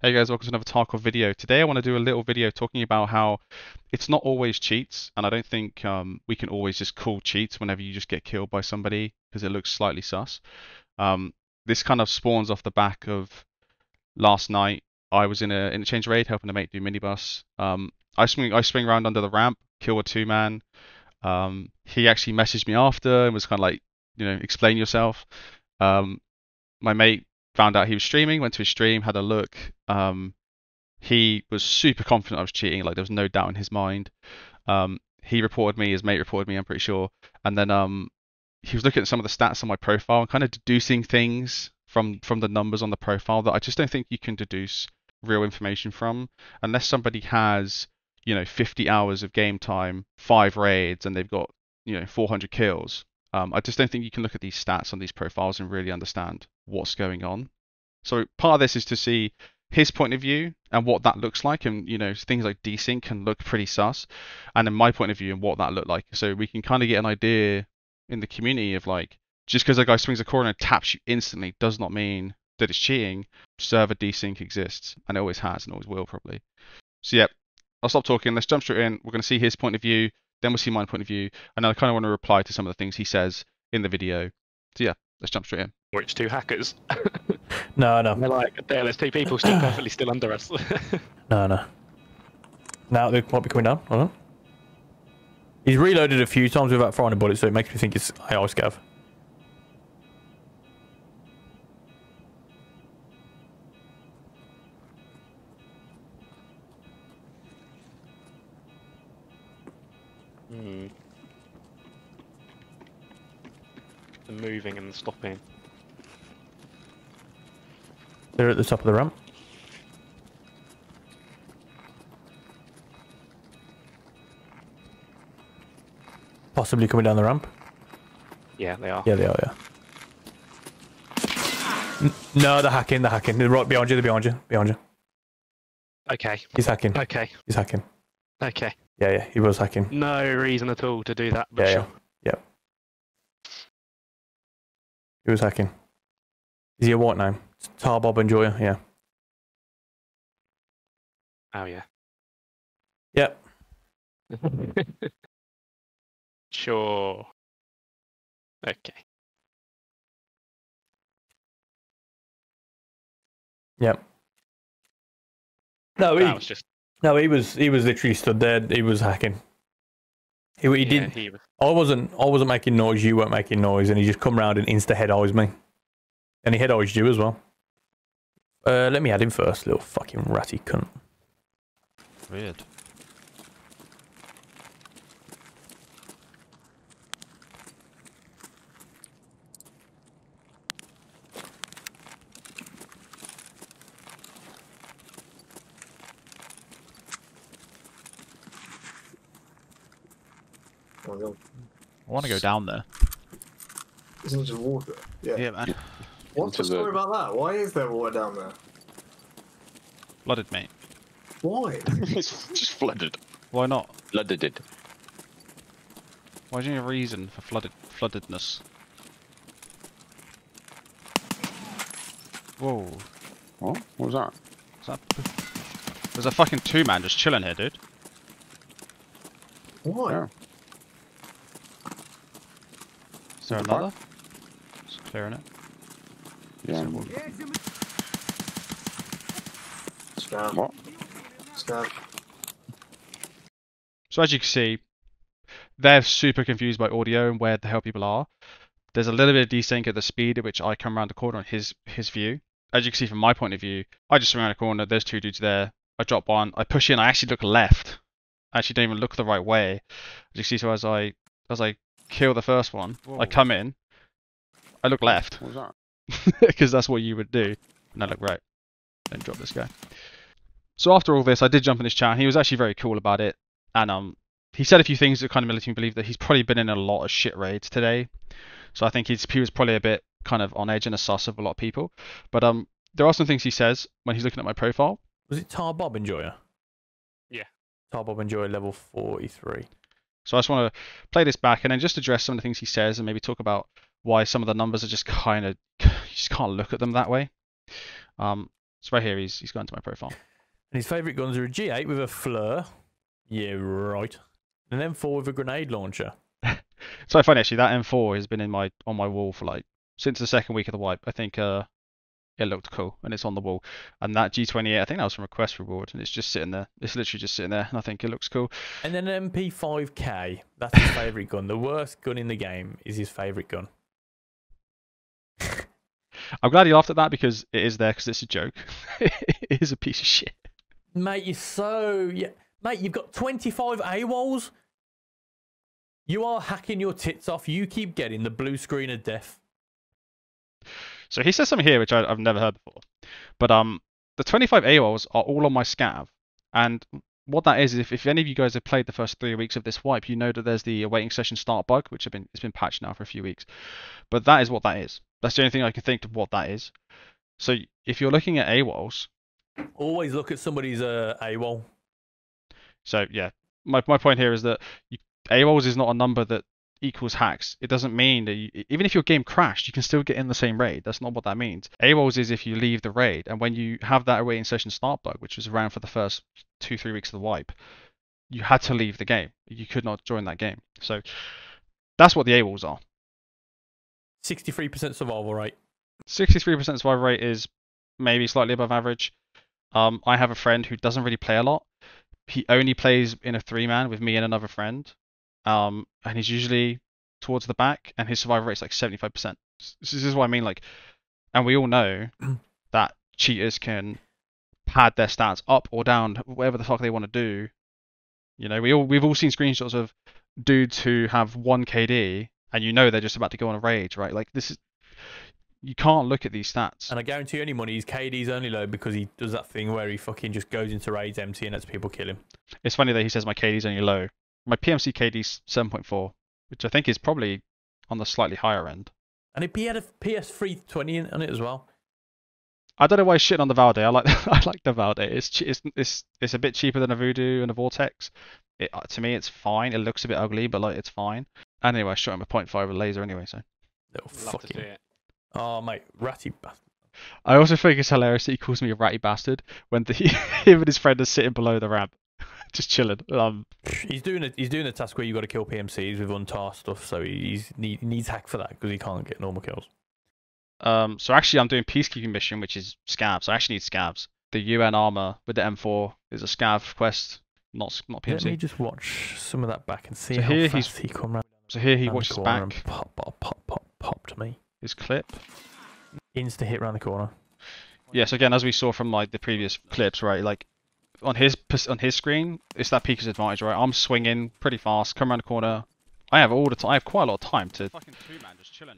Hey guys, welcome to another Tarkov video. Today I want to do a little video talking about how it's not always cheats, and I don't think we can always just call cheats whenever you just get killed by somebody because it looks slightly sus. Um, this kind of spawns off the back of last night. I was in a interchange raid helping a mate do minibus. I swing around under the ramp, kill a two-man. He actually messaged me after and was kind of like, explain yourself. Um, my mate found out he was streaming, went to his stream, had a look. He was super confident I was cheating, like there was no doubt in his mind. He reported me, his mate reported me, I'm pretty sure. And then he was looking at some of the stats on my profile and kind of deducing things from the numbers on the profile that I just don't think you can deduce real information from unless somebody has, 50 hours of game time, 5 raids, and they've got, 400 kills. I just don't think you can look at these stats on these profiles and really understand what's going on. So part of this is to see his point of view and what that looks like, and things like desync can look pretty sus, and then my point of view and what that looked like, so we can kind of get an idea in the community of like, just because a guy swings a corner and taps you instantly does not mean that it's cheating. Server desync exists, and it always has and always will probably. So yeah, I'll stop talking. Let's jump straight in. We're going to see his point of view, then we'll see my point of view, and then I kind of want to reply to some of the things he says in the video. So yeah, let's jump straight in. Which two hackers? No. They're like, there's two people still perfectly still under us. No. Now they might be coming down. Hold on. He's reloaded a few times without firing a bullet, so it makes me think it's AI scav. The moving and stopping. They're at the top of the ramp. Possibly coming down the ramp. Yeah, they are. Yeah, they are, yeah. No, they're hacking. They're right behind you. Okay. He's hacking. Okay. He's hacking. Okay. Yeah, he was hacking. No reason at all to do that, but Yeah, sure. yeah. He was hacking. Is he a what name? Tarbob Enjoyer, yeah. Oh, yeah. Yep. Sure. Okay. Yep. No, That was just... No, he was literally stood there. He was hacking. He Yeah, didn't. he was... I wasn't making noise. You weren't making noise, and he just come round and insta head eyes me, and he head eyes you as well. Let me add him first, little fucking ratty cunt. Weird. Oh, no. I want to go down there. Isn't it just water? Yeah. Yeah, man. What's the story about that? Why is there water down there? Flooded, mate. Why? It's just flooded. Why not? Flooded it. Why do you need a reason for floodedness? Whoa. What? What was that? Is that... There's a fucking two-man just chilling here, dude. Why? Yeah. Is there What the another? Just clearing it. Yeah. Scab. What? Scab. So as you can see, they're super confused by audio and where the hell people are. There's a little bit of desync at the speed at which I come around the corner on his view. As you can see from my point of view, I just swing around the corner, there's two dudes there, I drop one, I push in, I actually look left. I actually don't even look the right way. As you see, so as I kill the first one, Whoa. I come in, I look left. What was that? Because that's what you would do. And I look right. Then drop this guy. So after all this, I did jump in his chat. He was actually very cool about it. And he said a few things that kind of made me believe that he's probably been in a lot of shit raids today. So I think he was probably a bit kind of on edge and a sus of a lot of people. But there are some things he says when he's looking at my profile. Was it Tarbob Enjoyer? Yeah. Tarbob Enjoyer level 43. So I just want to play this back and then just address some of the things he says and maybe talk about why some of the numbers are just kind of, you just can't look at them that way. It's right here. He's gone to my profile. And his favourite guns are a G8 with a flare. Yeah, right. And an M4 with a grenade launcher. It's so funny actually. That M4 has been on my wall for like since the second week of the wipe. I think it looked cool and it's on the wall. And that G28, I think that was from a quest reward, and it's just sitting there. It's literally just sitting there, and I think it looks cool. And then an MP5K. That's his favourite gun. The worst gun in the game is his favourite gun. I'm glad you laughed at that because it is there because it's a joke. It is a piece of shit. Mate, you're so... Yeah. Mate, you've got 25 AWOLs. You are hacking your tits off. You keep getting the blue screen of death. So he says something here which I've never heard before. But the 25 AWOLs are all on my scav. And what that is if any of you guys have played the first 3 weeks of this wipe, you know that there's the awaiting session start bug, which it's been patched now for a few weeks. But that is what that is. That's the only thing I can think of what that is. So if you're looking at AWOLs... Always look at somebody's AWOL. So yeah, my point here is that AWOLs is not a number that equals hacks. It doesn't mean that even if your game crashed, you can still get in the same raid. That's not what that means. AWOLs is if you leave the raid, and when you have that awaiting session start bug, which was around for the first 2-3 weeks of the wipe, you had to leave the game. You could not join that game. So that's what the AWOLs are. 63% survival rate. 63% survival rate is maybe slightly above average. I have a friend who doesn't really play a lot. He only plays in a 3-man with me and another friend. And he's usually towards the back, and his survival rate's like 75%. This is what I mean, like, and we all know that cheaters can pad their stats up or down, whatever the fuck they want to do. You know, we've all seen screenshots of dudes who have 1 KD, and you know they're just about to go on a rage, right? Like, this is, you can't look at these stats. And I guarantee you anyone, his KD's only low because he does that thing where he fucking just goes into raids empty and lets people kill him. It's funny that he says my KD's only low. My PMC KD's 7.4, which I think is probably on the slightly higher end. And he had a PS320 on it as well. I don't know why he's shitting on the Valde. I like the Valde. It's a bit cheaper than a Voodoo and a Vortex. To me, it's fine. It looks a bit ugly, but like it's fine. And anyway, I shot him a 0.5 with a laser anyway. So. Little Love to see fucking... it. Oh, mate, ratty bastard. I also think it's hilarious that he calls me a ratty bastard when him and his friend are sitting below the ramp, just chilling. He's doing a task where you got to kill PMCs with untar stuff, so he needs hack for that because he can't get normal kills. So actually, I'm doing peacekeeping mission, which is scavs. I actually need scavs. The UN armor with the M4 is a scav quest, not PMC. Let me just watch some of that back and see So how here fast he come round. So here he round the watches corner back. and pop to me. His clip. Insta hit round the corner. Yes, again, as we saw from like the previous clips, right? Like on his screen, it's that peeker's advantage, right? I'm swinging pretty fast, come around the corner. I have I have quite a lot of time to.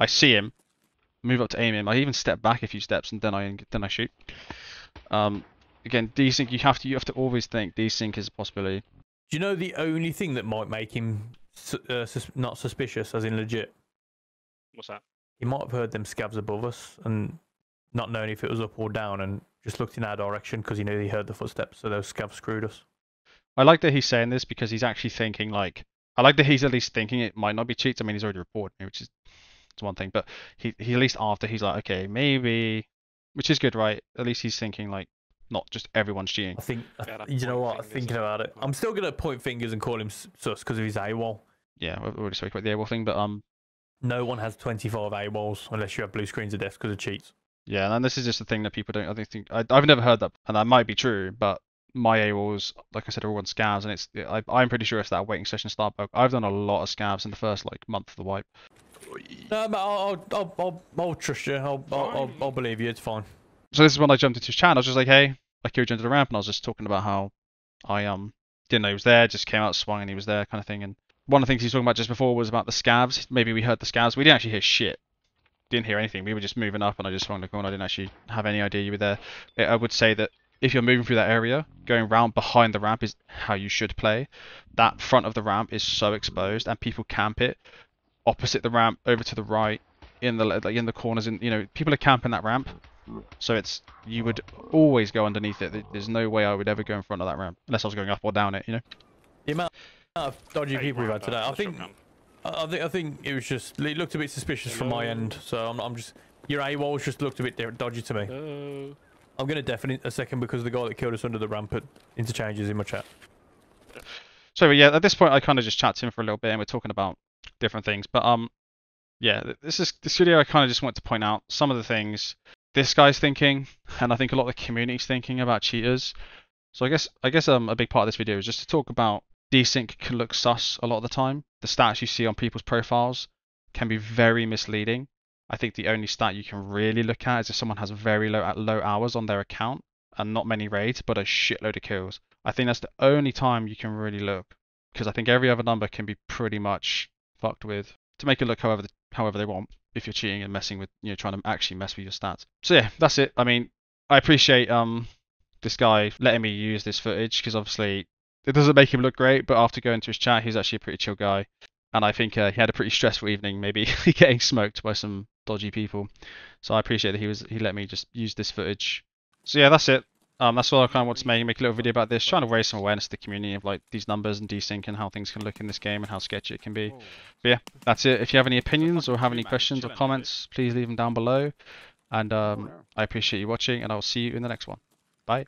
I see him, move up to aim him. I even step back a few steps and then I shoot. Again, desync. You have to always think desync is a possibility. Do you know the only thing that might make him not suspicious, as in legit? What's that? He might have heard them scavs above us and not known if it was up or down and just looked in our direction because he knew he heard the footsteps, so those scavs screwed us. I like that he's saying this because he's actually thinking like, I like that he's at least thinking it might not be cheats. I mean, he's already reported me, which is one thing, but he at least after he's like, okay, maybe, which is good, right? At least he's thinking like, not just everyone's cheating. I think, Yeah, you know what, fingers. thinking about it, I'm still going to point fingers and call him sus because of his AWOL. Yeah, we've already spoke about the AWOL thing, but No one has 25 AWOLs unless you have blue screens of death because of cheats. yeah, and this is just a thing that people don't. I don't think I've never heard that, and that might be true. But my AWOLs, like I said, are all on scavs, and I'm pretty sure it's that waiting session start bug. I've done a lot of scavs in the first like month of the wipe. No, but I'll trust you. I'll believe you. It's fine. So this is when I jumped into his chat. I was just like, hey, I killed you under the ramp, and I was just talking about how I didn't know he was there, just came out, swung, and he was there, kind of thing. And one of the things he was talking about just before was about the scavs. Maybe we heard the scavs. We didn't actually hear shit. Didn't hear anything. We were just moving up, and I just swung the corner. I didn't actually have any idea you were there. I would say that if you're moving through that area, going round behind the ramp is how you should play. That front of the ramp is so exposed, and people camp it opposite the ramp, over to the right, in the corners. And you know, people are camping that ramp, so you would always go underneath it. There's no way I would ever go in front of that ramp unless I was going up or down it. You know. The amount of dodgy people we've had today, I think. Shotgun. I think it was just, it looked a bit suspicious from my end, so I'm just, your AWOLs just looked a bit dodgy to me. I'm going to deafen a second because the guy that killed us under the ramp put interchanges in my chat. So yeah, at this point I kind of just chat to him for a little bit and we're talking about different things. But yeah, this video I kind of just want to point out some of the things this guy's thinking, and I think a lot of the community's thinking about cheaters. So I guess a big part of this video is just to talk about desync can look sus a lot of the time. The stats you see on people's profiles can be very misleading. I think the only stat you can really look at is if someone has very low hours on their account and not many raids, but a shitload of kills. I think that's the only time you can really look, because I think every other number can be pretty much fucked with to make it look however they want if you're cheating and messing with, trying to actually mess with your stats. So yeah, that's it. I mean, I appreciate this guy letting me use this footage, because obviously it doesn't make him look great, but after going to his chat, he's actually a pretty chill guy. And I think he had a pretty stressful evening, maybe getting smoked by some dodgy people. So I appreciate that he let me just use this footage. So yeah, that's it. That's all I kind of want to make a little video about this, trying to raise some awareness to the community of like these numbers and desync and how things can look in this game and how sketchy it can be. But yeah, that's it. If you have any opinions or have any questions or comments, please leave them down below. And I appreciate you watching, and I'll see you in the next one. Bye.